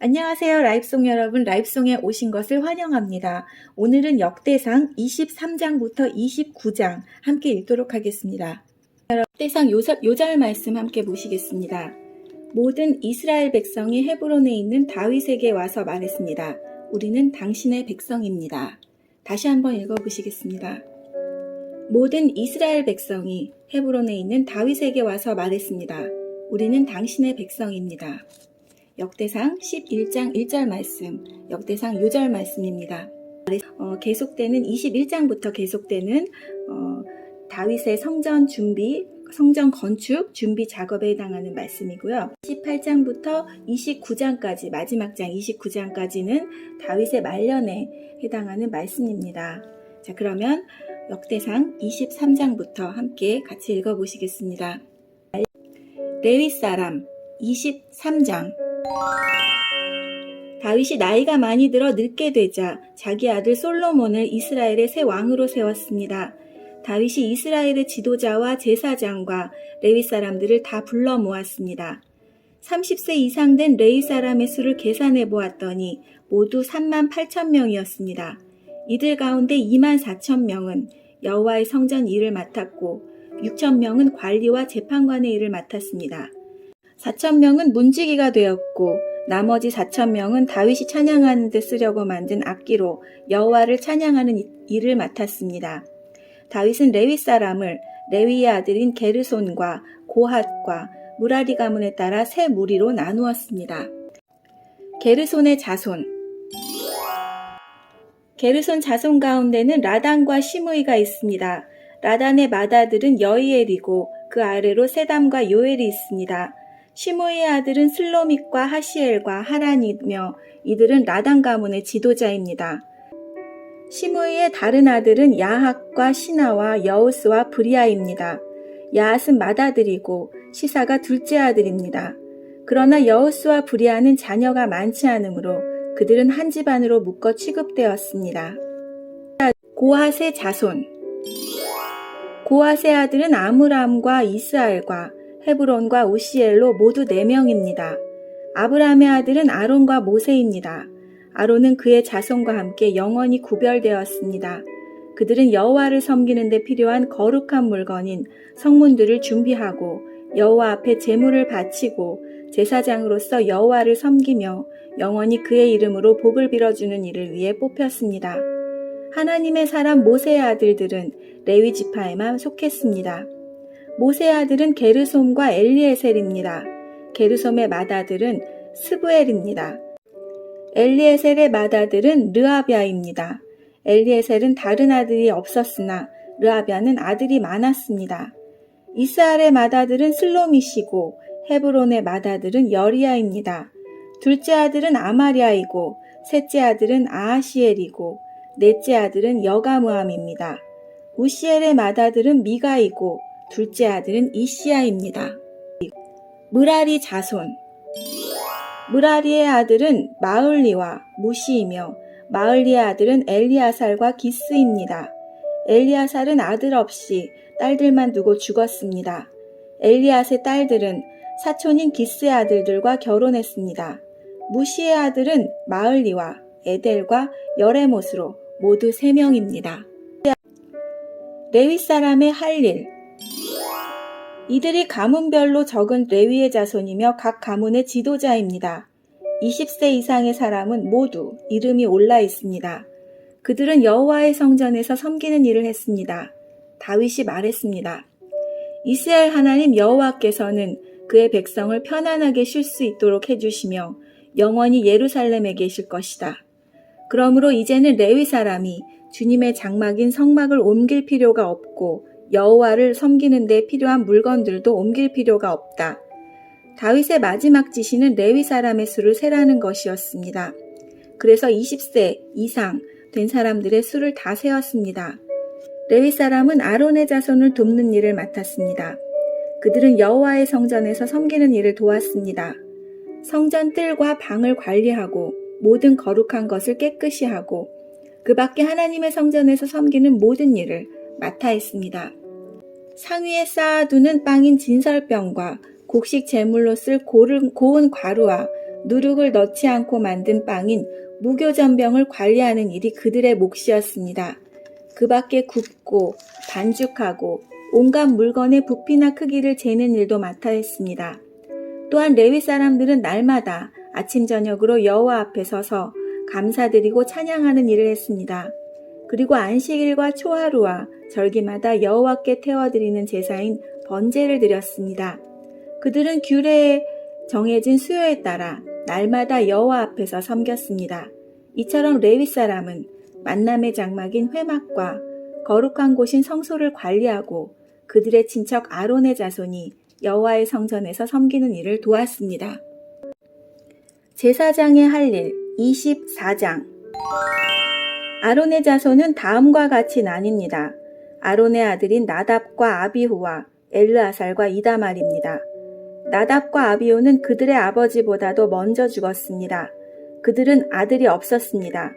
안녕하세요. 라이브송 여러분, 라이브송에 오신 것을 환영합니다. 오늘은 역대상 23장부터 29장 함께 읽도록 하겠습니다. 역대상 요절 말씀 함께 보시겠습니다. 모든 이스라엘 백성이 헤브론에 있는 다윗에게 와서 말했습니다. 우리는 당신의 백성입니다. 다시 한번 읽어보시겠습니다. 모든 이스라엘 백성이 헤브론에 있는 다윗에게 와서 말했습니다. 우리는 당신의 백성입니다. 역대상 11장 1절 말씀, 역대상 요절 말씀입니다. 계속되는 21장부터 계속되는 다윗의 성전 준비, 성전 건축 준비 작업에 해당하는 말씀이고요. 18장부터 29장까지, 마지막 장 29장까지는 다윗의 말년에 해당하는 말씀입니다. 자, 그러면 역대상 23장부터 함께 같이 읽어보시겠습니다. 레위 사람 23장. 다윗이 나이가 많이 들어 늙게 되자 자기 아들 솔로몬을 이스라엘의 새 왕으로 세웠습니다. 다윗이 이스라엘의 지도자와 제사장과 레위 사람들을 다 불러 모았습니다. 30세 이상 된 레위 사람의 수를 계산해 보았더니 모두 38,000명이었습니다. 이들 가운데 24,000명은 여호와의 성전 일을 맡았고 6,000명은 관리와 재판관의 일을 맡았습니다. 4,000명은 문지기가 되었고 나머지 4,000명은 다윗이 찬양하는 데 쓰려고 만든 악기로 여호와를 찬양하는 일을 맡았습니다. 다윗은 레위 사람을 레위의 아들인 게르손과 고핫과 무라리 가문에 따라 세 무리로 나누었습니다. 게르손의 자손. 게르손 자손 가운데는 라단과 시므이가 있습니다. 라단의 맏아들은 여이엘이고 그 아래로 세담과 요엘이 있습니다. 시므이의 아들은 슬로밋과 하시엘과 하란이며 이들은 라단 가문의 지도자입니다. 시므이의 다른 아들은 야핫과 시나와 여우스와 브리아입니다. 야핫은 맏아들이고 시사가 둘째 아들입니다. 그러나 여우스와 브리아는 자녀가 많지 않으므로 그들은 한 집안으로 묶어 취급되었습니다. 고핫의 자손. 고핫의 아들은 아므람과 이스알과 헤브론과 우시엘로 모두 4명입니다. 아브람의 아들은 아론과 모세입니다. 아론은 그의 자손과 함께 영원히 구별되었습니다. 그들은 여호와를 섬기는 데 필요한 거룩한 물건인 성문들을 준비하고 여호와 앞에 제물을 바치고 제사장으로서 여호와를 섬기며 영원히 그의 이름으로 복을 빌어주는 일을 위해 뽑혔습니다. 하나님의 사람 모세의 아들들은 레위 지파에만 속했습니다. 모세의 아들은 게르솜과 엘리에셀입니다. 게르솜의 맏아들은 스브엘입니다. 엘리에셀의 맏아들은 르아비아입니다. 엘리에셀은 다른 아들이 없었으나 르아비아는 아들이 많았습니다. 이스알의 맏아들은 슬로밋이고 헤브론의 맏아들은 여리야입니다. 둘째 아들은 아마리아이고 셋째 아들은 아하시엘이고 넷째 아들은 여가므암입니다. 우시엘의 맏아들은 미가이고 둘째 아들은 이시야입니다. 무라리 자손. 무라리의 아들은 마을리와 무시이며 마을리의 아들은 엘리아살과 기스입니다. 엘리아살은 아들 없이 딸들만 두고 죽었습니다. 엘리앗의 딸들은 사촌인 기스의 아들들과 결혼했습니다. 무시의 아들은 마을리와 에델과 여레못으로 모두 3명입니다. 레위 사람의 할 일. 이들이 가문별로 적은 레위의 자손이며 각 가문의 지도자입니다. 20세 이상의 사람은 모두 이름이 올라 있습니다. 그들은 여호와의 성전에서 섬기는 일을 했습니다. 다윗이 말했습니다. 이스라엘 하나님 여호와께서는 그의 백성을 편안하게 쉴 수 있도록 해주시며 영원히 예루살렘에 계실 것이다. 그러므로 이제는 레위 사람이 주님의 장막인 성막을 옮길 필요가 없고 여호와를 섬기는 데 필요한 물건들도 옮길 필요가 없다. 다윗의 마지막 지시는 레위 사람의 수를 세라는 것이었습니다. 그래서 20세 이상 된 사람들의 수를 다 세었습니다. 레위 사람은 아론의 자손을 돕는 일을 맡았습니다. 그들은 여호와의 성전에서 섬기는 일을 도왔습니다. 성전 뜰과 방을 관리하고 모든 거룩한 것을 깨끗이 하고 그 밖에 하나님의 성전에서 섬기는 모든 일을 맡아 했습니다. 상위에 쌓아두는 빵인 진설병과 곡식 제물로 쓸 고운 과루와 누룩을 넣지 않고 만든 빵인 무교전병을 관리하는 일이 그들의 몫이었습니다. 그 밖에 굽고 반죽하고 온갖 물건의 부피나 크기를 재는 일도 맡아 했습니다. 또한 레위 사람들은 날마다 아침 저녁으로 여호와 앞에 서서 감사드리고 찬양하는 일을 했습니다. 그리고 안식일과 초하루와 절기마다 여호와께 태워드리는 제사인 번제를 드렸습니다. 그들은 규례에 정해진 수요에 따라 날마다 여호와 앞에서 섬겼습니다. 이처럼 레위 사람은 만남의 장막인 회막과 거룩한 곳인 성소를 관리하고 그들의 친척 아론의 자손이 여호와의 성전에서 섬기는 일을 도왔습니다. 제사장의 할 일 24장. 아론의 자손은 다음과 같이 나뉩니다. 아론의 아들인 나답과 아비후와 엘르아살과 이다말입니다. 나답과 아비후는 그들의 아버지보다도 먼저 죽었습니다. 그들은 아들이 없었습니다.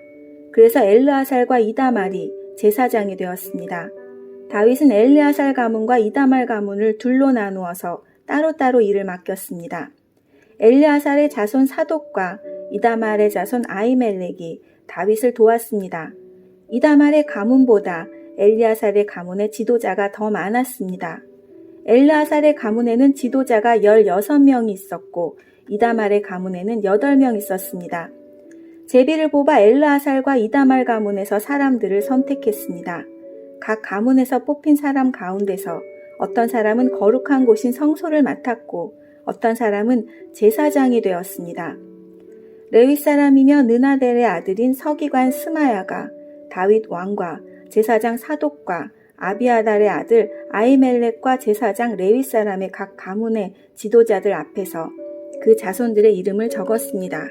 그래서 엘르아살과 이다말이 제사장이 되었습니다. 다윗은 엘르아살 가문과 이다말 가문을 둘로 나누어서 따로따로 일을 맡겼습니다. 엘르아살의 자손 사독과 이다말의 자손 아히멜렉이 다윗을 도왔습니다. 이다말의 가문보다 엘르아살의 가문의 지도자가 더 많았습니다. 엘르아살의 가문에는 지도자가 16명이 있었고 이다말의 가문에는 8명 있었습니다. 제비를 뽑아 엘르아살과 이다말 가문에서 사람들을 선택했습니다. 각 가문에서 뽑힌 사람 가운데서 어떤 사람은 거룩한 곳인 성소를 맡았고 어떤 사람은 제사장이 되었습니다. 레위 사람이며 느나델의 아들인 서기관 스마야가 다윗 왕과 제사장 사독과 아비아달의 아들 아히멜렉과 제사장 레위 사람의 각 가문의 지도자들 앞에서 그 자손들의 이름을 적었습니다.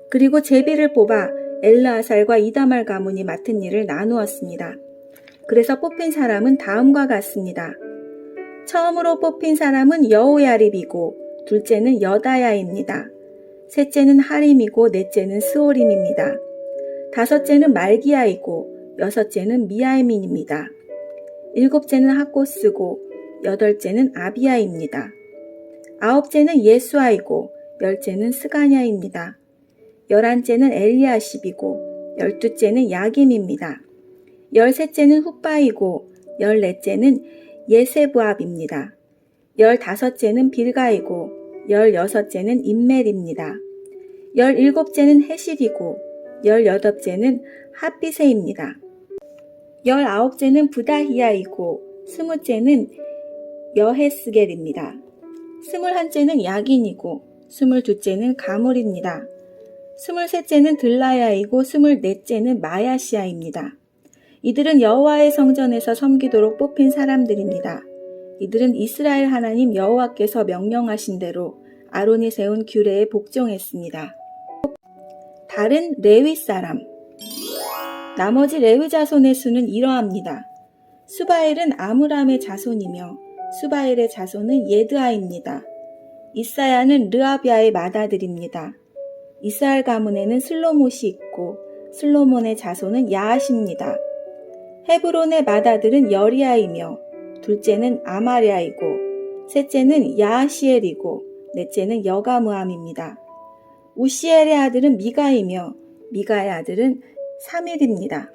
그리고 제비를 뽑아 엘르아살과 이다말 가문이 맡은 일을 나누었습니다. 그래서 뽑힌 사람은 다음과 같습니다. 처음으로 뽑힌 사람은 여호야립이고 둘째는 여다야입니다. 셋째는 하림이고 넷째는 스오림입니다. 다섯째는 말기야이고 여섯째는 미야민입니다. 일곱째는 하코스고 여덟째는 아비야입니다. 아홉째는 예수아이고 열째는 스가냐입니다. 11째는 엘리아십이고 12째는 야김입니다. 13째는 훗바이고 14째는 예세부압입니다. 15째는 빌가이고 16째는 임멜입니다. 17째는 헤실이고 18째는 핫비세입니다. 19째는 부다히야이고 20째는 여헤스겔입니다. 21째는 야긴이고 22째는 가물입니다. 23째는 들라야이고 24째는 마야시아입니다. 이들은 여호와의 성전에서 섬기도록 뽑힌 사람들입니다. 이들은 이스라엘 하나님 여호와께서 명령하신 대로 아론이 세운 규례에 복종했습니다. 다른 레위 사람. 나머지 레위 자손의 수는 이러합니다. 수바엘은 아므람의 자손이며 수바엘의 자손은 예드아입니다. 이사야는 르아비아의 맏아들입니다. 이스라엘 가문에는 슬로못이 있고 슬로몬의 자손은 야하십니다. 헤브론의 맏아들은 여리아이며 둘째는 아마랴이고 셋째는 야하시엘이고 넷째는 여가무함입니다. 우시엘의 아들은 미가이며 미가의 아들은 사밀입니다.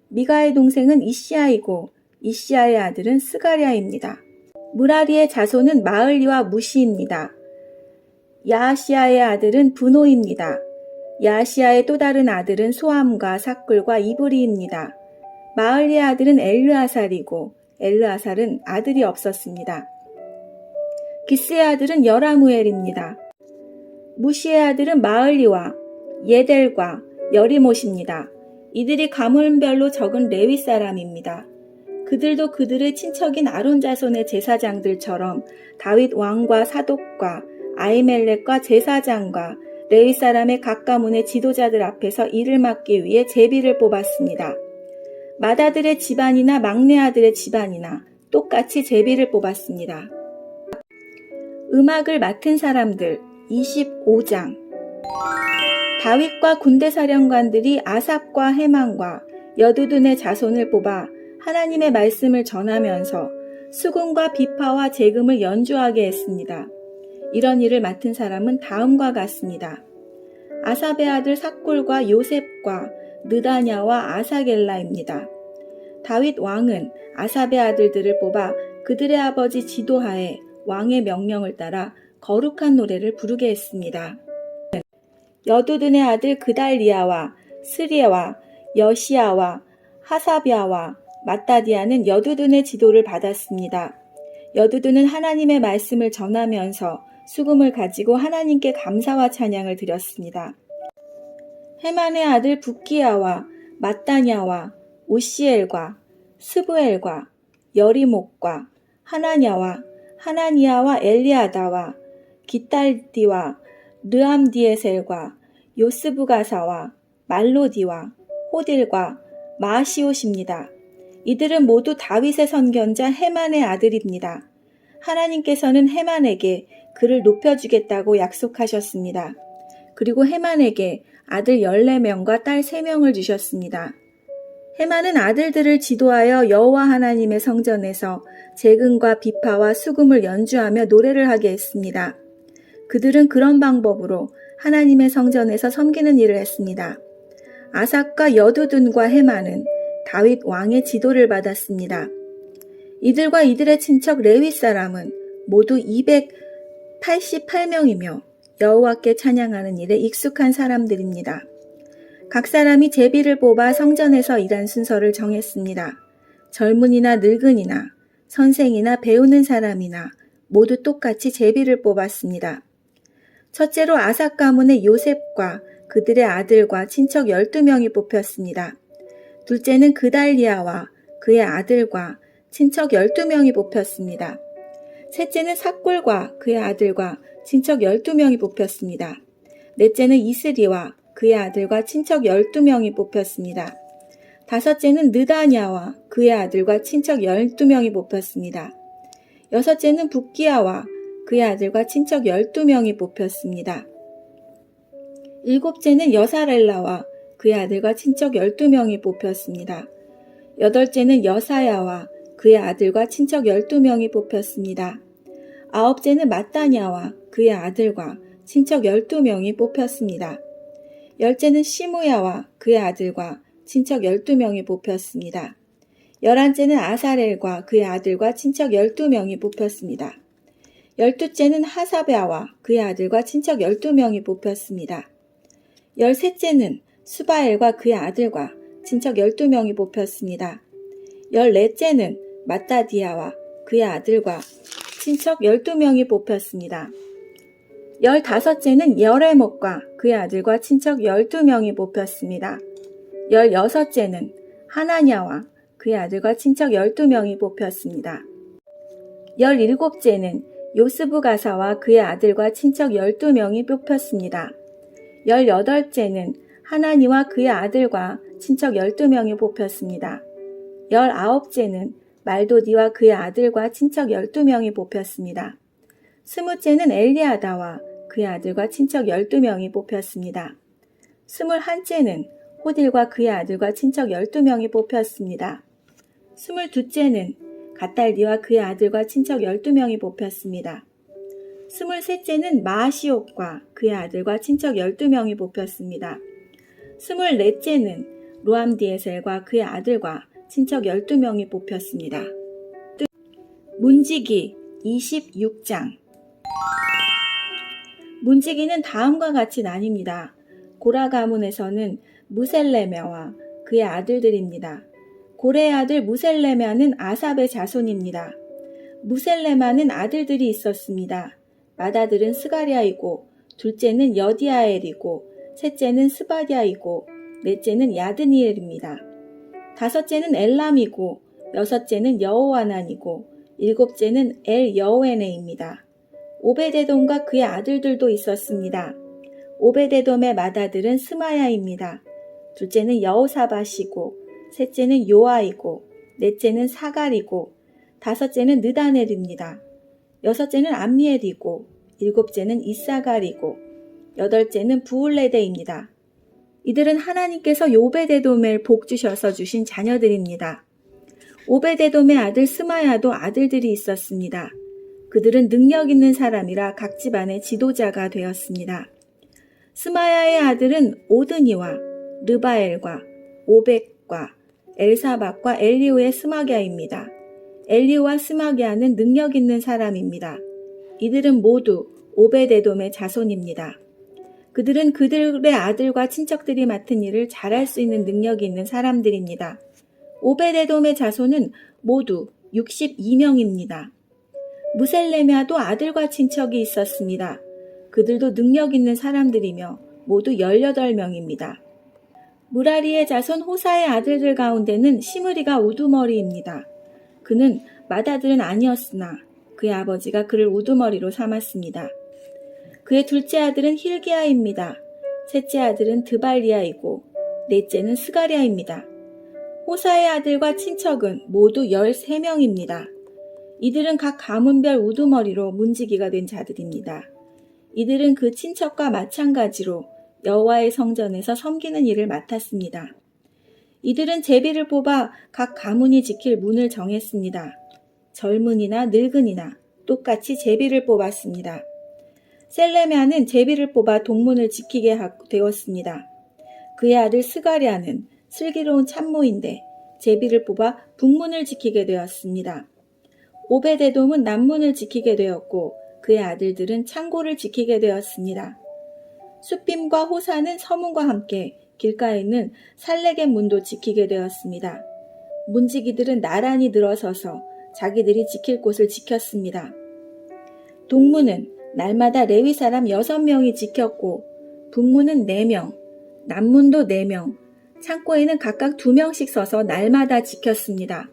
미가의 동생은 이시아이고 이시아의 아들은 스가랴입니다. 무라리의 자손은 마을리와 무시입니다. 야하시아의 아들은 분호입니다. 야하시아의 또 다른 아들은 소함과 삭굴과 이브리입니다. 마을리의 아들은 엘르아살이고 엘르아살은 아들이 없었습니다. 기스의 아들은 여라무엘입니다. 무시의 아들은 마을리와 예델과 여리못입니다. 이들이 가문별로 적은 레위 사람입니다. 그들도 그들의 친척인 아론 자손의 제사장들처럼 다윗 왕과 사독과 아히멜렉과 제사장과 레위 사람의 각 가문의 지도자들 앞에서 일을 맡기 위해 제비를 뽑았습니다. 맏아들의 집안이나 막내 아들의 집안이나 똑같이 제비를 뽑았습니다. 음악을 맡은 사람들 25장. 다윗과 군대사령관들이 아삽과 헤만과 여두둔의 자손을 뽑아 하나님의 말씀을 전하면서 수금과 비파와 재금을 연주하게 했습니다. 이런 일을 맡은 사람은 다음과 같습니다. 아삽의 아들 삭골과 요셉과 느다냐와 아사겔라입니다. 다윗 왕은 아삽의 아들들을 뽑아 그들의 아버지 지도하에 왕의 명령을 따라 거룩한 노래를 부르게 했습니다. 여두둔의 아들 그달리아와 스리와 여시아와 하사비아와 마따디아는 여두둔의 지도를 받았습니다. 여두둔은 하나님의 말씀을 전하면서 수금을 가지고 하나님께 감사와 찬양을 드렸습니다. 헤만의 아들 붓기야와 마따냐와 오시엘과 스브엘과 여리목과 하나니아와 엘리아다와 기탈디와 르암디에셀과 요스부가사와 말로디와 호딜과 마시옷입니다. 이들은 모두 다윗의 선견자 헤만의 아들입니다. 하나님께서는 헤만에게 그를 높여주겠다고 약속하셨습니다. 그리고 헤만에게 아들 14명과 딸 3명을 주셨습니다. 헤만은 아들들을 지도하여 여호와 하나님의 성전에서 재금과 비파와 수금을 연주하며 노래를 하게 했습니다. 그들은 그런 방법으로 하나님의 성전에서 섬기는 일을 했습니다. 아삭과 여두둔과 헤만은 다윗 왕의 지도를 받았습니다. 이들과 이들의 친척 레위 사람은 모두 288명이며 여호와께 찬양하는 일에 익숙한 사람들입니다. 각 사람이 제비를 뽑아 성전에서 일한 순서를 정했습니다. 젊은이나 늙은이나 선생이나 배우는 사람이나 모두 똑같이 제비를 뽑았습니다. 첫째로 아삭 가문의 요셉과 그들의 아들과 친척 12명이 뽑혔습니다. 둘째는 그달리아와 그의 아들과 친척 12명이 뽑혔습니다. 셋째는 삭골과 그의 아들과 친척 12명이 뽑혔습니다. 넷째는 이스리와 그의 아들과 친척 12명이 뽑혔습니다. 다섯째는 느다냐와 그의 아들과 친척 12명이 뽑혔습니다. 여섯째는 붓기야와 그의 아들과 친척 12명이 뽑혔습니다. 일곱째는 여사렐라와 그의 아들과 친척 12명이 뽑혔습니다. 여덟째는 여사야와 그의 아들과 친척 12명이 뽑혔습니다. 아홉째는 마따냐와 그의 아들과 친척 12명이 뽑혔습니다. 열째는 시무야와 그의 아들과 친척 12명이 뽑혔습니다. 11째는 아사렐과 그의 아들과 친척 12명이 뽑혔습니다. 12째는 하사베아와 그의 아들과 친척 12명이 뽑혔습니다. 13째는 수바엘과 그의 아들과 친척 12명이 뽑혔습니다. 14째는 마따디아와 그의 아들과 친척 12명이 뽑혔습니다. 15째는 여레목과 그의 아들과 친척 12명이 뽑혔습니다. 16째는 하나냐와 그의 아들과 친척 12명이 뽑혔습니다. 17째는 요스부가사와 그의 아들과 친척 12명이 뽑혔습니다. 18째는 하나니와 그의 아들과 친척 12명이 뽑혔습니다. 19째는 말도디와 그의 아들과 친척 12명이 뽑혔습니다. 20째는 엘리아다와 그의 아들과 친척 12명이 뽑혔습니다. 21째는 호딜과 그의 아들과 친척 12명이 뽑혔습니다. 22째는 갓달디와 그의 아들과 친척 12명이 뽑혔습니다. 23째는 마시옷과 그의 아들과 친척 12명이 뽑혔습니다. 24째는 루암디에셀과 그의 아들과 친척 12명이 뽑혔습니다. 문지기 26장. 문지기는 다음과 같이 나뉩니다. 고라 가문에서는 무셀레메와 그의 아들들입니다. 고레의 아들 무셀레메는 아삽의 자손입니다. 무셀레마는 아들들이 있었습니다. 맏아들은 스가랴이고 둘째는 여디아엘이고 셋째는 스바디아이고 넷째는 야드니엘입니다. 다섯째는 엘람이고 여섯째는 여호와난이고 일곱째는 엘여호에네입니다. 오베데돔과 그의 아들들도 있었습니다. 오베데돔의 맏아들은 스마야입니다. 둘째는 여호사밧이고 셋째는 요아이고 넷째는 사갈이고 다섯째는 느다넬입니다. 여섯째는 암미엘이고 일곱째는 이사갈이고 여덟째는 부울레데입니다. 이들은 하나님께서 오베데돔을 복주셔서 주신 자녀들입니다. 오베데돔의 아들 스마야도 아들들이 있었습니다. 그들은 능력 있는 사람이라 각 집안의 지도자가 되었습니다. 스마야의 아들은 오드니와 르바엘과 오벡과 엘사박과 엘리우의 스마갸입니다. 엘리우와 스마갸는 능력 있는 사람입니다. 이들은 모두 오베데돔의 자손입니다. 그들은 그들의 아들과 친척들이 맡은 일을 잘할 수 있는 능력이 있는 사람들입니다. 오베데돔의 자손은 모두 62명입니다. 무셀레미아도 아들과 친척이 있었습니다. 그들도 능력 있는 사람들이며 모두 18명입니다. 무라리의 자손 호사의 아들들 가운데는 시므리가 우두머리입니다. 그는 맏아들은 아니었으나 그의 아버지가 그를 우두머리로 삼았습니다. 그의 둘째 아들은 힐기야입니다. 셋째 아들은 드발리야이고 넷째는 스가랴입니다. 호사의 아들과 친척은 모두 13명입니다. 이들은 각 가문별 우두머리로 문지기가 된 자들입니다. 이들은 그 친척과 마찬가지로 여호와의 성전에서 섬기는 일을 맡았습니다. 이들은 제비를 뽑아 각 가문이 지킬 문을 정했습니다. 젊은이나 늙은이나 똑같이 제비를 뽑았습니다. 셀레미아는 제비를 뽑아 동문을 지키게 되었습니다. 그의 아들 스가랴는 슬기로운 참모인데 제비를 뽑아 북문을 지키게 되었습니다. 오베데돔은 남문을 지키게 되었고 그의 아들들은 창고를 지키게 되었습니다. 숫빔과 호사는 서문과 함께 길가에 있는 살레겟 문도 지키게 되었습니다. 문지기들은 나란히 늘어서서 자기들이 지킬 곳을 지켰습니다. 동문은 날마다 레위 사람 6명이 지켰고 북문은 4명, 남문도 4명, 창고에는 각각 2명씩 서서 날마다 지켰습니다.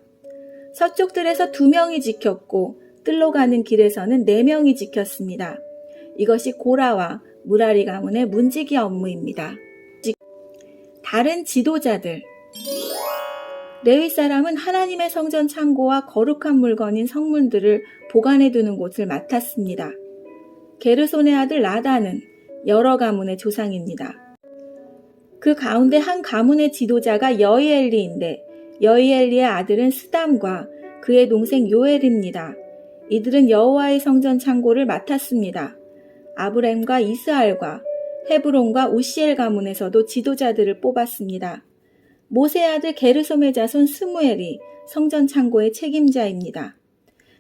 서쪽들에서 2명이 지켰고 뜰로 가는 길에서는 4명이 지켰습니다. 이것이 고라와 무라리 가문의 문지기 업무입니다. 다른 지도자들. 레위 사람은 하나님의 성전 창고와 거룩한 물건인 성문들을 보관해 두는 곳을 맡았습니다. 게르손의 아들 라다는 여러 가문의 조상입니다. 그 가운데 한 가문의 지도자가 여이엘리인데 여이엘리의 아들은 스담과 그의 동생 요엘입니다. 이들은 여호와의 성전 창고를 맡았습니다. 아브램과 이스알과 헤브론과 우시엘 가문에서도 지도자들을 뽑았습니다. 모세의 아들 게르솜의 자손 스무엘이 성전 창고의 책임자입니다.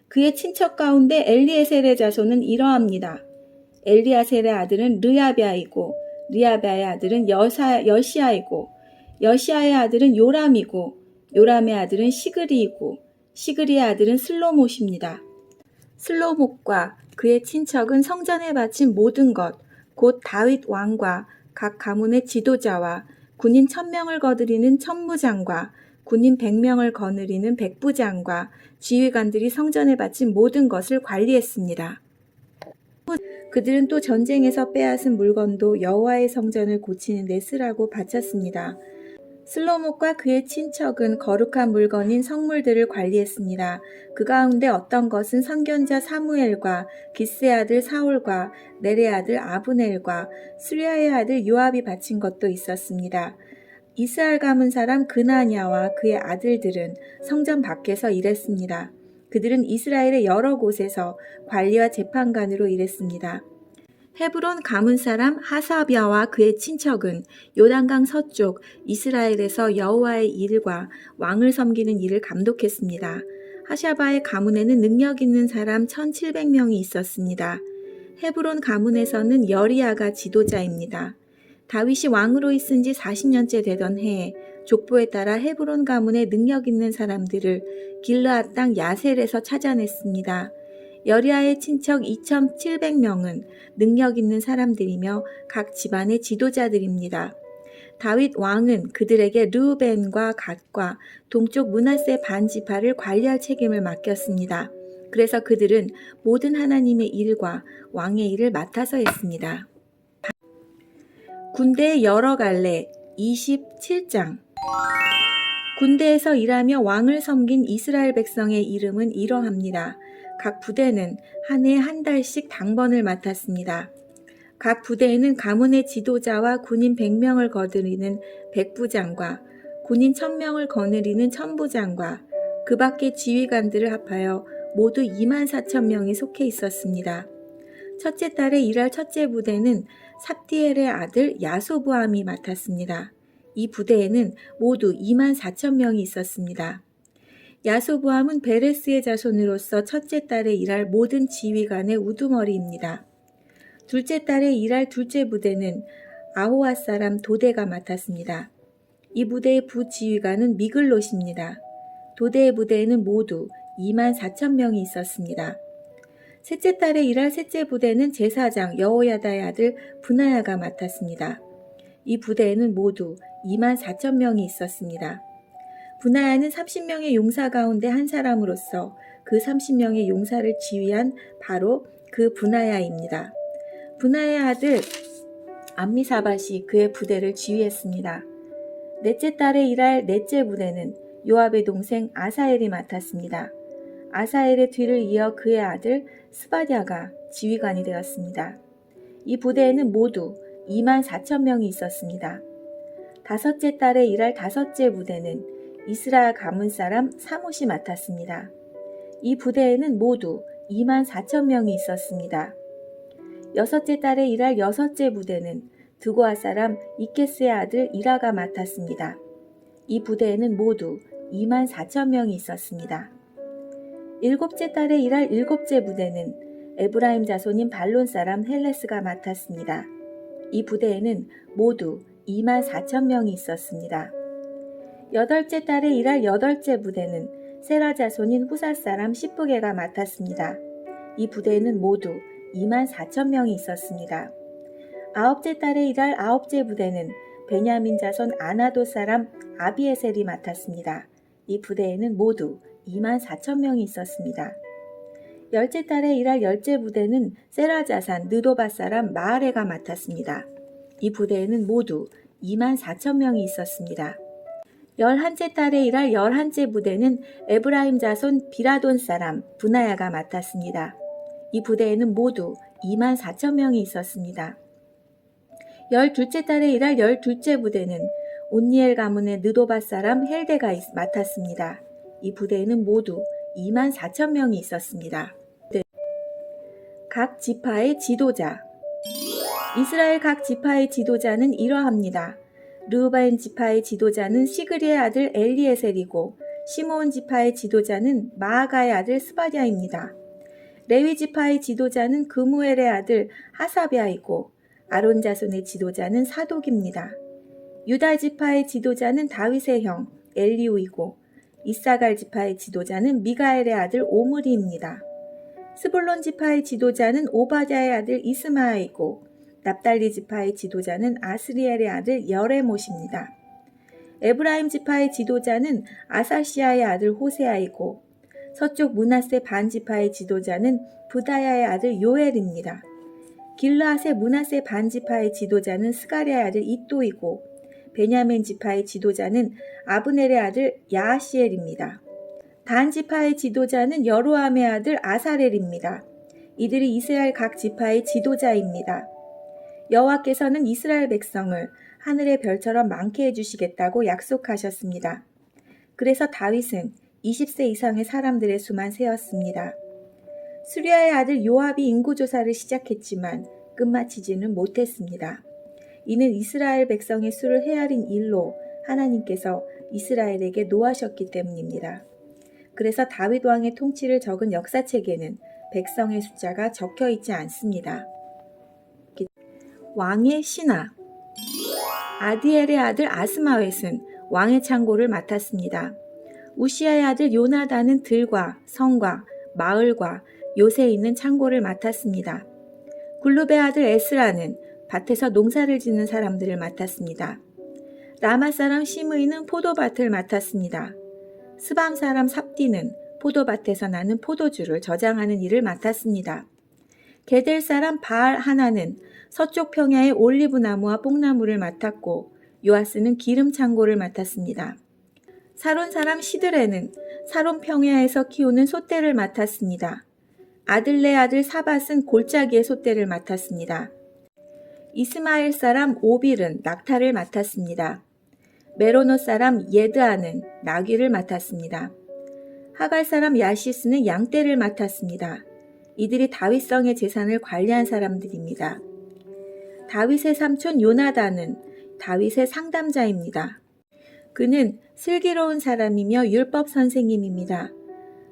그의 친척 가운데 엘리에셀의 자손은 이러합니다. 엘리아셀의 아들은 르야비아이고 르야비아의 아들은 여시아이고 여시아의 아들은 요람이고 요람의 아들은 시그리이고 시그리의 아들은 슬로못입니다. 슬로못과 그의 친척은 성전에 바친 모든 것, 곧 다윗 왕과 각 가문의 지도자와 군인 1000명을 거느리는 천부장과 군인 100명을 거느리는 백부장과 지휘관들이 성전에 바친 모든 것을 관리했습니다. 그들은 또 전쟁에서 빼앗은 물건도 여호와의 성전을 고치는 데 쓰라고 바쳤습니다. 슬로못과 그의 친척은 거룩한 물건인 성물들을 관리했습니다. 그 가운데 어떤 것은 선견자 사무엘과 기스의 아들 사울과 넬의 아들 아브넬과 수리아의 아들 요압이 바친 것도 있었습니다. 이스라엘 가문 사람 그나냐와 그의 아들들은 성전 밖에서 일했습니다. 그들은 이스라엘의 여러 곳에서 관리와 재판관으로 일했습니다. 헤브론 가문 사람 하사비아와 그의 친척은 요단강 서쪽 이스라엘에서 여호와의 일과 왕을 섬기는 일을 감독했습니다. 하샤바의 가문에는 능력 있는 사람 1700명이 있었습니다. 헤브론 가문에서는 여리야가 지도자입니다. 다윗이 왕으로 있은 지 40년째 되던 해에 족보에 따라 헤브론 가문의 능력 있는 사람들을 길르앗 땅 야셀에서 찾아냈습니다. 여리야의 친척 2700명은 능력 있는 사람들이며 각 집안의 지도자들입니다. 다윗 왕은 그들에게 르우벤과 갓과 동쪽 므낫세 반지파를 관리할 책임을 맡겼습니다. 그래서 그들은 모든 하나님의 일과 왕의 일을 맡아서 했습니다. 군대의 여러 갈래 27장. 군대에서 일하며 왕을 섬긴 이스라엘 백성의 이름은 이러합니다. 각 부대는 한 해에 한 달씩 당번을 맡았습니다. 각 부대에는 가문의 지도자와 군인 100명을 거느리는 백부장과 군인 1000명을 거느리는 천부장과 그 밖의 지휘관들을 합하여 모두 24,000명이 속해 있었습니다. 첫째 달에 일할 첫째 부대는 삽디엘의 아들 야소보암이 맡았습니다. 이 부대에는 모두 24,000명이 있었습니다. 야소보암은 베레스의 자손으로서 첫째 달에 일할 모든 지휘관의 우두머리입니다. 둘째 달에 일할 둘째 부대는 아호앗 사람 도대가 맡았습니다. 이 부대의 부지휘관은 미글롯입니다. 도대의 부대에는 모두 24,000명이 있었습니다. 셋째 달에 일할 셋째 부대는 제사장 여호야다의 아들 분하야가 맡았습니다. 이 부대에는 모두 24,000명이 있었습니다. 분하야는 30명의 용사 가운데 한 사람으로서 그 30명의 용사를 지휘한 바로 그 분하야입니다. 분하야의 아들 암미사밧이 그의 부대를 지휘했습니다. 넷째 달에 일할 넷째 부대는 요압의 동생 아사엘이 맡았습니다. 아사엘의 뒤를 이어 그의 아들 스바랴가 지휘관이 되었습니다. 이 부대에는 모두 24,000명이 있었습니다. 다섯째 달에 일할 다섯째 부대는 이스라엘 가문 사람 사못이 맡았습니다. 이 부대에는 모두 24,000명이 있었습니다. 여섯째 달에 일할 여섯째 부대는 드고아 사람 이케스의 아들 이라가 맡았습니다. 이 부대에는 모두 24,000명이 있었습니다. 일곱째 달에 일할 일곱째 부대는 에브라임 자손인 발론 사람 헬레스가 맡았습니다. 이 부대에는 모두 24,000명이 있었습니다. 여덟째 달에 일할 여덟째 부대는 세라 자손인 후사 사람 시프게가 맡았습니다. 이 부대에는 모두 24,000명이 있었습니다. 아홉째 달에 일할 아홉째 부대는 베냐민 자손 아나도 사람 아비에셀이 맡았습니다. 이 부대에는 모두 24,000명이 있었습니다. 열째 달에 일할 열째 부대는 세라 자산 느도바 사람 마아레가 맡았습니다. 이 부대에는 모두 24,000명이 있었습니다. 열한째 달에 일할 열한째 부대는 에브라임 자손 비라돈 사람 분하야가 맡았습니다. 이 부대에는 모두 24,000명이 있었습니다. 열둘째 달에 일할 열둘째 부대는 온니엘 가문의 느도바 사람 헬데가 맡았습니다. 이 부대에는 모두 24,000명이 있었습니다. 각 지파의 지도자. 이스라엘 각 지파의 지도자는 이러합니다. 르우바인 지파의 지도자는 시그리의 아들 엘리에셀이고 시므온 지파의 지도자는 마아가의 아들 스바랴입니다. 레위 지파의 지도자는 그무엘의 아들 하사비아이고 아론 자손의 지도자는 사독입니다. 유다 지파의 지도자는 다윗의 형 엘리우이고 이사갈 지파의 지도자는 미가엘의 아들 오므리입니다. 스불론 지파의 지도자는 오바댜의 아들 이스마아이고 납달리 지파의 지도자는 아스리엘의 아들 여레못입니다. 에브라임 지파의 지도자는 아사시아의 아들 호세아이고 서쪽 므낫세 반 지파의 지도자는 부다야의 아들 요엘입니다. 길르앗의 므낫세 반 지파의 지도자는 스가랴의 아들 이또이고 베냐민 지파의 지도자는 아브넬의 아들 야하시엘입니다. 단 지파의 지도자는 여로함의 아들 아사렐입니다. 이들이 이스라엘 각 지파의 지도자입니다. 여호와께서는 이스라엘 백성을 하늘의 별처럼 많게 해주시겠다고 약속하셨습니다. 그래서 다윗은 20세 이상의 사람들의 수만 세었습니다. 수리아의 아들 요압이 인구조사를 시작했지만 끝마치지는 못했습니다. 이는 이스라엘 백성의 수를 헤아린 일로 하나님께서 이스라엘에게 노하셨기 때문입니다. 그래서 다윗 왕의 통치를 적은 역사책에는 백성의 숫자가 적혀 있지 않습니다. 왕의 신하. 아디엘의 아들 아스마웻은 왕의 창고를 맡았습니다. 우시아의 아들 요나단은 들과 성과 마을과 요새에 있는 창고를 맡았습니다. 굴룹의 아들 에스라는 밭에서 농사를 짓는 사람들을 맡았습니다. 라마 사람 시므이는 포도밭을 맡았습니다. 스밤 사람 삽디는 포도밭에서 나는 포도주를 저장하는 일을 맡았습니다. 게델 사람 바알 하나는 서쪽 평야의 올리브 나무와 뽕나무를 맡았고 요아스는 기름 창고를 맡았습니다. 사론 사람 시드레는 사론 평야에서 키우는 소떼를 맡았습니다. 아들네 아들 사밧은 골짜기의 소떼를 맡았습니다. 이스마엘 사람 오빌은 낙타를 맡았습니다. 메로노 사람 예드아는 나귀를 맡았습니다. 하갈 사람 야시스는 양떼를 맡았습니다. 이들이 다윗성의 재산을 관리한 사람들입니다. 다윗의 삼촌 요나단은 다윗의 상담자입니다. 그는 슬기로운 사람이며 율법 선생님입니다.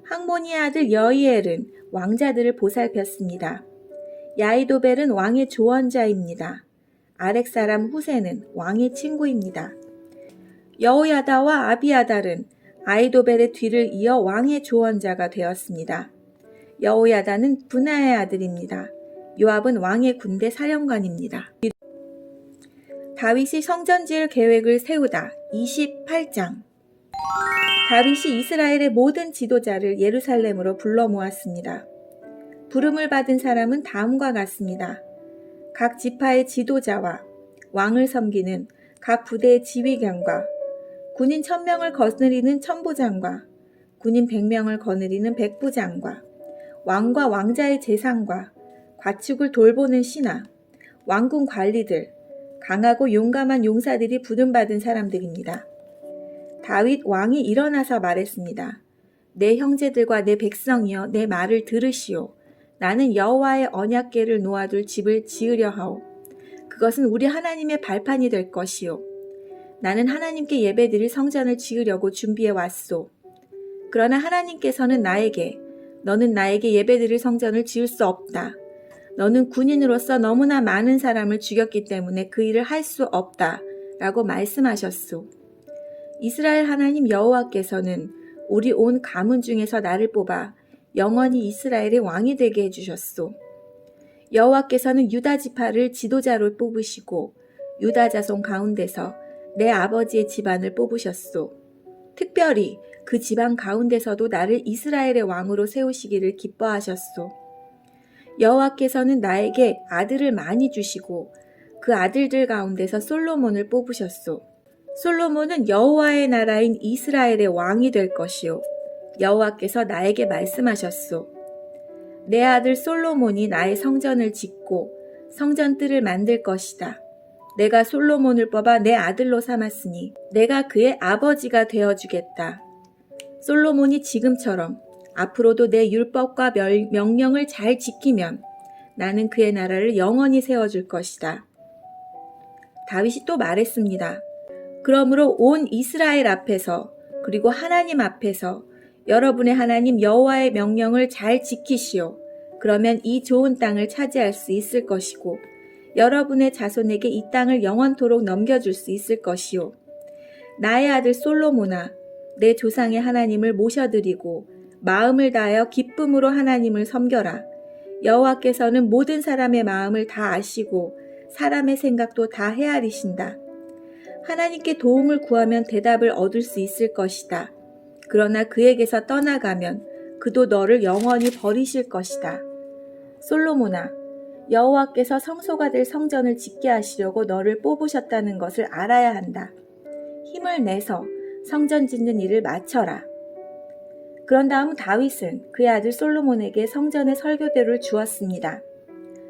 학모니의 아들 여이엘은 왕자들을 보살폈습니다. 야이도벨은 왕의 조언자입니다. 아렉 사람 후세는 왕의 친구입니다. 여호야다와 아비아달은 아이도벨의 뒤를 이어 왕의 조언자가 되었습니다. 여호야다는 분하의 아들입니다. 요압은 왕의 군대 사령관입니다. 다윗이 성전 지을 계획을 세우다 28장. 다윗이 이스라엘의 모든 지도자를 예루살렘으로 불러 모았습니다. 부름을 받은 사람은 다음과 같습니다. 각 지파의 지도자와 왕을 섬기는 각 부대의 지휘관과 군인 1000명을 거느리는 천부장과 군인 100명을 거느리는 백부장과 왕과 왕자의 재상과 과축을 돌보는 신하, 왕궁 관리들, 강하고 용감한 용사들이 부름받은 사람들입니다. 다윗 왕이 일어나서 말했습니다. 내 형제들과 내 백성이여 내 말을 들으시오. 나는 여호와의 언약궤를 놓아둘 집을 지으려 하오. 그것은 우리 하나님의 발판이 될 것이오. 나는 하나님께 예배드릴 성전을 지으려고 준비해 왔소. 그러나 하나님께서는 나에게 너는 나에게 예배드릴 성전을 지을 수 없다. 너는 군인으로서 너무나 많은 사람을 죽였기 때문에 그 일을 할 수 없다. 라고 말씀하셨소. 이스라엘 하나님 여호와께서는 우리 온 가문 중에서 나를 뽑아 영원히 이스라엘의 왕이 되게 해주셨소. 여호와께서는 유다 지파를 지도자로 뽑으시고 유다 자손 가운데서 내 아버지의 집안을 뽑으셨소. 특별히 그 집안 가운데서도 나를 이스라엘의 왕으로 세우시기를 기뻐하셨소. 여호와께서는 나에게 아들을 많이 주시고 그 아들들 가운데서 솔로몬을 뽑으셨소. 솔로몬은 여호와의 나라인 이스라엘의 왕이 될 것이요. 여호와께서 나에게 말씀하셨소. 내 아들 솔로몬이 나의 성전을 짓고 성전뜰을 만들 것이다. 내가 솔로몬을 뽑아 내 아들로 삼았으니 내가 그의 아버지가 되어주겠다. 솔로몬이 지금처럼 앞으로도 내 율법과 명령을 잘 지키면 나는 그의 나라를 영원히 세워줄 것이다. 다윗이 또 말했습니다. 그러므로 온 이스라엘 앞에서 그리고 하나님 앞에서 여러분의 하나님 여호와의 명령을 잘 지키시오. 그러면 이 좋은 땅을 차지할 수 있을 것이고 여러분의 자손에게 이 땅을 영원토록 넘겨줄 수 있을 것이오. 나의 아들 솔로몬아, 내 조상의 하나님을 모셔드리고 마음을 다하여 기쁨으로 하나님을 섬겨라. 여호와께서는 모든 사람의 마음을 다 아시고 사람의 생각도 다 헤아리신다. 하나님께 도움을 구하면 대답을 얻을 수 있을 것이다. 그러나 그에게서 떠나가면 그도 너를 영원히 버리실 것이다. 솔로몬아, 여호와께서 성소가 될 성전을 짓게 하시려고 너를 뽑으셨다는 것을 알아야 한다. 힘을 내서 성전 짓는 일을 마쳐라. 그런 다음 다윗은 그의 아들 솔로몬에게 성전의 설교대를 주었습니다.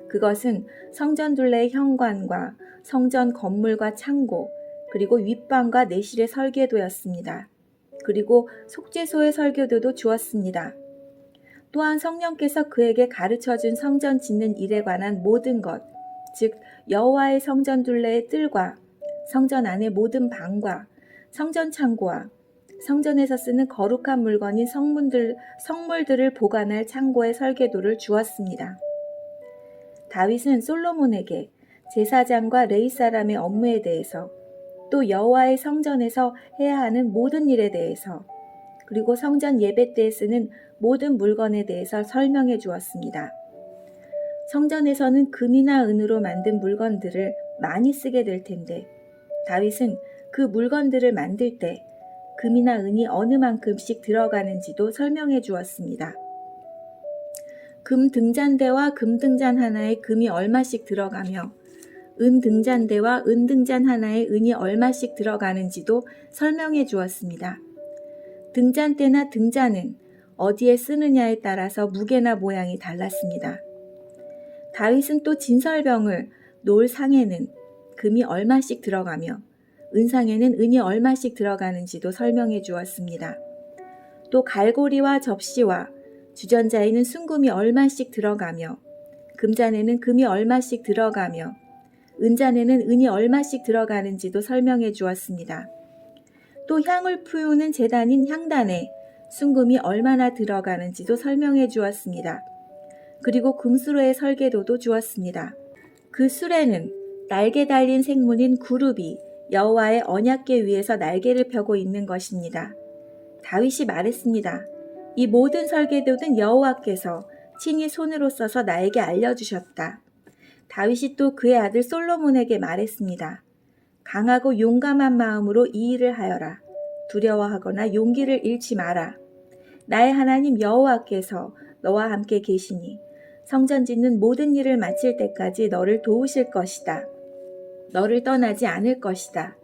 그것은 성전 둘레의 현관과 성전 건물과 창고, 그리고 윗방과 내실의 설계도였습니다. 그리고 속죄소의 설교도도 주었습니다. 또한 성령께서 그에게 가르쳐준 성전 짓는 일에 관한 모든 것, 즉 여호와의 성전 둘레의 뜰과 성전 안의 모든 방과 성전 창고와 성전에서 쓰는 거룩한 물건인 성물들을 보관할 창고의 설계도를 주었습니다. 다윗은 솔로몬에게 제사장과 레위 사람의 업무에 대해서 또 여호와의 성전에서 해야 하는 모든 일에 대해서 그리고 성전 예배 때에 쓰는 모든 물건에 대해서 설명해 주었습니다. 성전에서는 금이나 은으로 만든 물건들을 많이 쓰게 될 텐데 다윗은 그 물건들을 만들 때 금이나 은이 어느 만큼씩 들어가는지도 설명해 주었습니다. 금 등잔대와 금 등잔 하나에 금이 얼마씩 들어가며 은 등잔대와 은 등잔 하나에 은이 얼마씩 들어가는지도 설명해 주었습니다. 등잔대나 등잔은 어디에 쓰느냐에 따라서 무게나 모양이 달랐습니다. 다윗은 또 진설병을 놓을 상에는 금이 얼마씩 들어가며 은상에는 은이 얼마씩 들어가는지도 설명해 주었습니다. 또 갈고리와 접시와 주전자에는 순금이 얼마씩 들어가며 금잔에는 금이 얼마씩 들어가며 은잔에는 은이 얼마씩 들어가는지도 설명해 주었습니다. 또 향을 피우는 제단인 향단에 순금이 얼마나 들어가는지도 설명해 주었습니다. 그리고 금수로의 설계도도 주었습니다. 그 수레는 날개 달린 생물인 구룹이 여호와의 언약궤 위에서 날개를 펴고 있는 것입니다. 다윗이 말했습니다. 이 모든 설계도는 여호와께서 친히 손으로 써서 나에게 알려주셨다. 다윗이 또 그의 아들 솔로몬에게 말했습니다. 강하고 용감한 마음으로 이 일을 하여라. 두려워하거나 용기를 잃지 마라. 나의 하나님 여호와께서 너와 함께 계시니 성전 짓는 모든 일을 마칠 때까지 너를 도우실 것이다. 너를 떠나지 않을 것이다.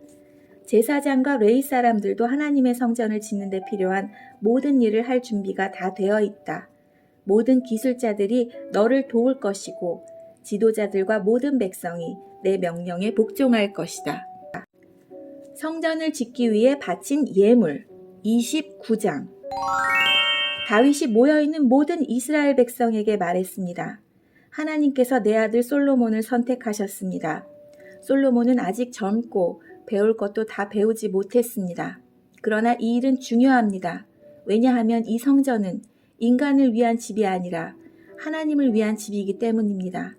제사장과 레위 사람들도 하나님의 성전을 짓는 데 필요한 모든 일을 할 준비가 다 되어 있다. 모든 기술자들이 너를 도울 것이고 지도자들과 모든 백성이 내 명령에 복종할 것이다. 성전을 짓기 위해 바친 예물 29장. 다윗이 모여있는 모든 이스라엘 백성에게 말했습니다. 하나님께서 내 아들 솔로몬을 선택하셨습니다. 솔로몬은 아직 젊고 배울 것도 다 배우지 못했습니다. 그러나 이 일은 중요합니다. 왜냐하면 이 성전은 인간을 위한 집이 아니라 하나님을 위한 집이기 때문입니다.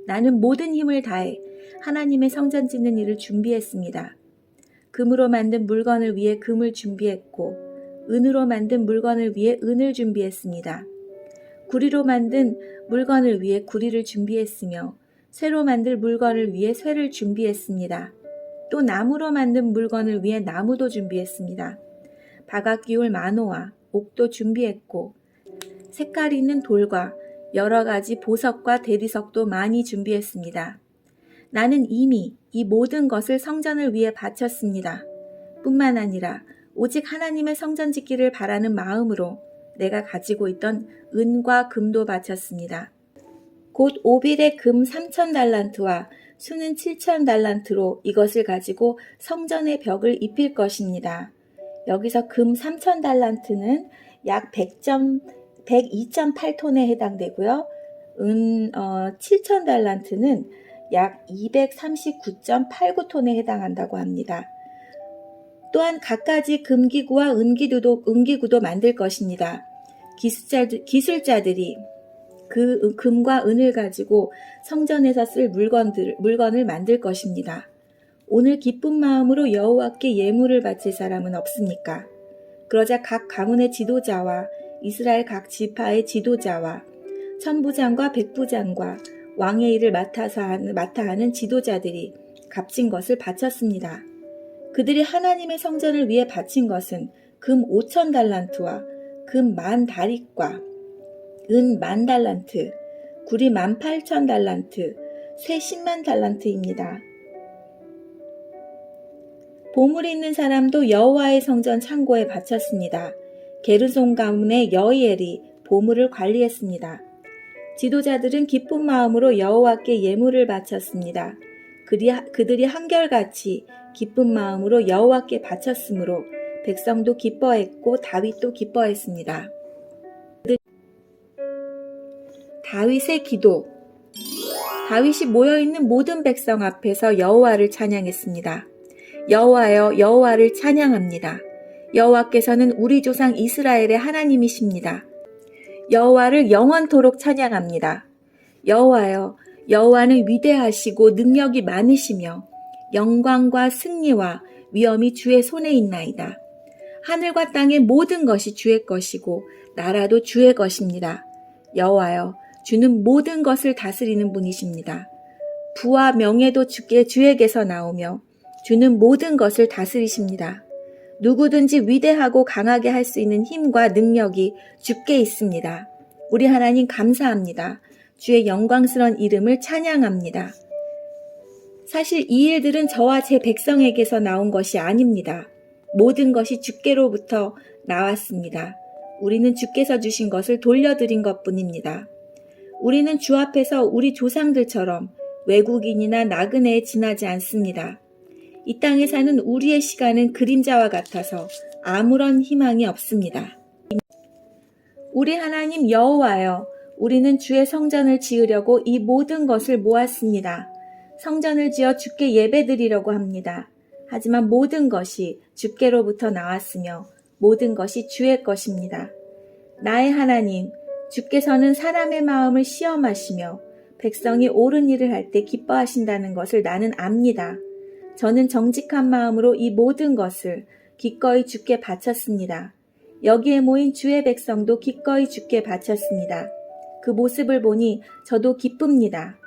나는 모든 힘을 다해 하나님의 성전 짓는 일을 준비했습니다. 금으로 만든 물건을 위해 금을 준비했고 은으로 만든 물건을 위해 은을 준비했습니다. 구리로 만든 물건을 위해 구리를 준비했으며 쇠로 만들 물건을 위해 쇠를 준비했습니다. 또 나무로 만든 물건을 위해 나무도 준비했습니다. 바각 기울 마노와 옥도 준비했고 색깔 있는 돌과 여러 가지 보석과 대리석도 많이 준비했습니다. 나는 이미 이 모든 것을 성전을 위해 바쳤습니다. 뿐만 아니라 오직 하나님의 성전 짓기를 바라는 마음으로 내가 가지고 있던 은과 금도 바쳤습니다. 곧 오빌의 금 3,000달란트와 수는 7,000달란트로 이것을 가지고 성전의 벽을 입힐 것입니다. 여기서 금 3,000달란트는 약 102.8톤에 해당되고요. 은 7,000달란트는 약 239.89톤에 해당한다고 합니다. 또한 갖가지 금기구와 은기구도 만들 것입니다. 기술자들이 그 금과 은을 가지고 성전에서 쓸 물건을 만들 것입니다. 오늘 기쁜 마음으로 여호와께 예물을 바칠 사람은 없습니까? 그러자 각 가문의 지도자와 이스라엘 각 지파의 지도자와 천부장과 백부장과 왕의 일을 맡아 하는 지도자들이 값진 것을 바쳤습니다. 그들이 하나님의 성전을 위해 바친 것은 금 5,000달란트와 금 10,000다릿과 은 10,000달란트, 구리 18,000달란트, 쇠 100,000달란트입니다. 보물이 있는 사람도 여호와의 성전 창고에 바쳤습니다. 게르손 가문의 여이엘이 보물을 관리했습니다. 지도자들은 기쁜 마음으로 여호와께 예물을 바쳤습니다. 그들이 한결같이 기쁜 마음으로 여호와께 바쳤으므로 백성도 기뻐했고 다윗도 기뻐했습니다. 다윗의 기도. 다윗이 모여있는 모든 백성 앞에서 여호와를 찬양했습니다. 여호와여, 여호와를 찬양합니다. 여호와께서는 우리 조상 이스라엘의 하나님이십니다. 여호와를 영원토록 찬양합니다. 여호와여, 여호와는 위대하시고 능력이 많으시며 영광과 승리와 위엄이 주의 손에 있나이다. 하늘과 땅의 모든 것이 주의 것이고 나라도 주의 것입니다. 여호와여, 주는 모든 것을 다스리는 분이십니다. 부와 명예도 주에게서 나오며 주는 모든 것을 다스리십니다. 누구든지 위대하고 강하게 할 수 있는 힘과 능력이 주께 있습니다. 우리 하나님 감사합니다. 주의 영광스러운 이름을 찬양합니다. 사실 이 일들은 저와 제 백성에게서 나온 것이 아닙니다. 모든 것이 주께로부터 나왔습니다. 우리는 주께서 주신 것을 돌려드린 것뿐입니다. 우리는 주 앞에서 우리 조상들처럼 외국인이나 나그네에 지나지 않습니다. 이 땅에 사는 우리의 시간은 그림자와 같아서 아무런 희망이 없습니다. 우리 하나님 여호와여, 우리는 주의 성전을 지으려고 이 모든 것을 모았습니다. 성전을 지어 주께 예배드리려고 합니다. 하지만 모든 것이 주께로부터 나왔으며 모든 것이 주의 것입니다. 나의 하나님, 주께서는 사람의 마음을 시험하시며 백성이 옳은 일을 할 때 기뻐하신다는 것을 나는 압니다. 저는 정직한 마음으로 이 모든 것을 기꺼이 주께 바쳤습니다. 여기에 모인 주의 백성도 기꺼이 주께 바쳤습니다. 그 모습을 보니 저도 기쁩니다.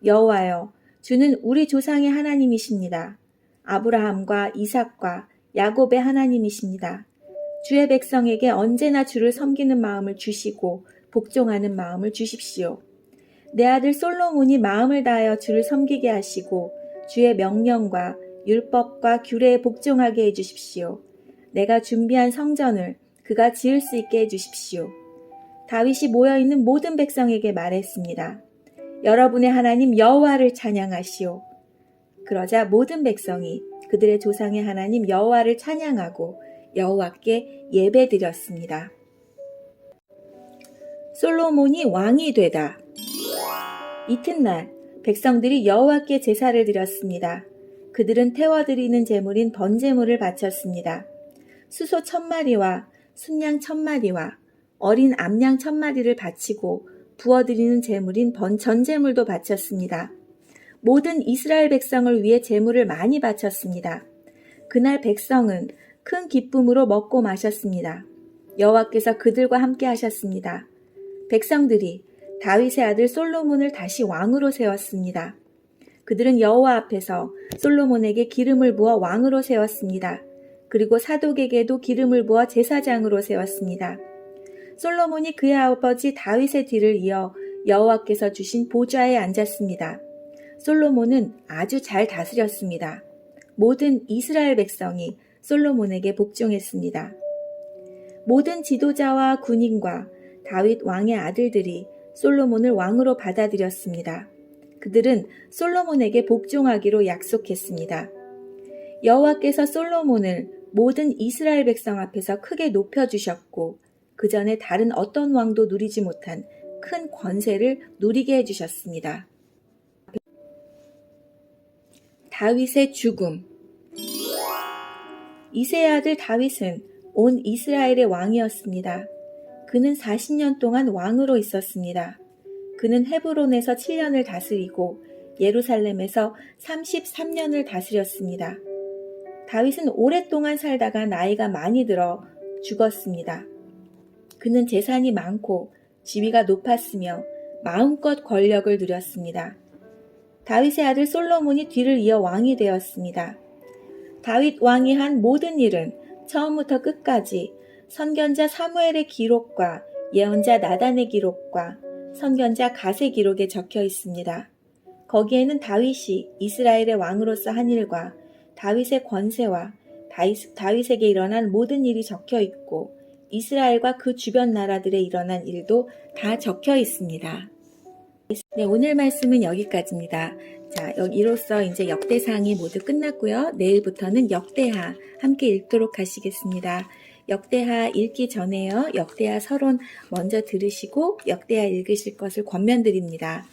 여호와여, 주는 우리 조상의 하나님이십니다. 아브라함과 이삭과 야곱의 하나님이십니다. 주의 백성에게 언제나 주를 섬기는 마음을 주시고 복종하는 마음을 주십시오. 내 아들 솔로몬이 마음을 다하여 주를 섬기게 하시고 주의 명령과 율법과 규례에 복종하게 해주십시오. 내가 준비한 성전을 그가 지을 수 있게 해주십시오. 다윗이 모여있는 모든 백성에게 말했습니다. 여러분의 하나님 여호와를 찬양하시오. 그러자 모든 백성이 그들의 조상의 하나님 여호와를 찬양하고 여호와께 예배드렸습니다. 솔로몬이 왕이 되다. 이튿날 백성들이 여호와께 제사를 드렸습니다. 그들은 태워드리는 제물인 번제물을 바쳤습니다. 수소 1000마리와 순양 1000마리와 어린 암양 1000마리를 바치고 부어드리는 제물인 전제물도 바쳤습니다. 모든 이스라엘 백성을 위해 제물을 많이 바쳤습니다. 그날 백성은 큰 기쁨으로 먹고 마셨습니다. 여호와께서 그들과 함께 하셨습니다. 백성들이 다윗의 아들 솔로몬을 다시 왕으로 세웠습니다. 그들은 여호와 앞에서 솔로몬에게 기름을 부어 왕으로 세웠습니다. 그리고 사독에게도 기름을 부어 제사장으로 세웠습니다. 솔로몬이 그의 아버지 다윗의 뒤를 이어 여호와께서 주신 보좌에 앉았습니다. 솔로몬은 아주 잘 다스렸습니다. 모든 이스라엘 백성이 솔로몬에게 복종했습니다. 모든 지도자와 군인과 다윗 왕의 아들들이 솔로몬을 왕으로 받아들였습니다. 그들은 솔로몬에게 복종하기로 약속했습니다. 여호와께서 솔로몬을 모든 이스라엘 백성 앞에서 크게 높여주셨고 그 전에 다른 어떤 왕도 누리지 못한 큰 권세를 누리게 해주셨습니다. 다윗의 죽음. 이새의 아들 다윗은 온 이스라엘의 왕이었습니다. 그는 40년 동안 왕으로 있었습니다. 그는 헤브론에서 7년을 다스리고 예루살렘에서 33년을 다스렸습니다. 다윗은 오랫동안 살다가 나이가 많이 들어 죽었습니다. 그는 재산이 많고 지위가 높았으며 마음껏 권력을 누렸습니다. 다윗의 아들 솔로몬이 뒤를 이어 왕이 되었습니다. 다윗 왕이 한 모든 일은 처음부터 끝까지 선견자 사무엘의 기록과 예언자 나단의 기록과 선견자 갓의 기록에 적혀 있습니다. 거기에는 다윗이 이스라엘의 왕으로서 한 일과 다윗의 권세와 다윗에게 일어난 모든 일이 적혀 있고 이스라엘과 그 주변 나라들에 일어난 일도 다 적혀 있습니다. 네, 오늘 말씀은 여기까지입니다. 자, 이로써 이제 역대상이 모두 끝났고요. 내일부터는 역대하 함께 읽도록 하시겠습니다. 역대하 읽기 전에요. 역대하 서론 먼저 들으시고 역대하 읽으실 것을 권면드립니다.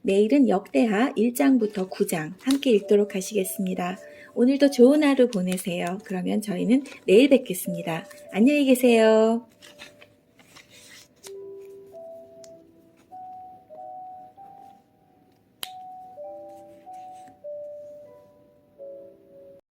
내일은 역대하 1장부터 9장 함께 읽도록 하시겠습니다. 오늘도 좋은 하루 보내세요. 그러면 저희는 내일 뵙겠습니다. 안녕히 계세요.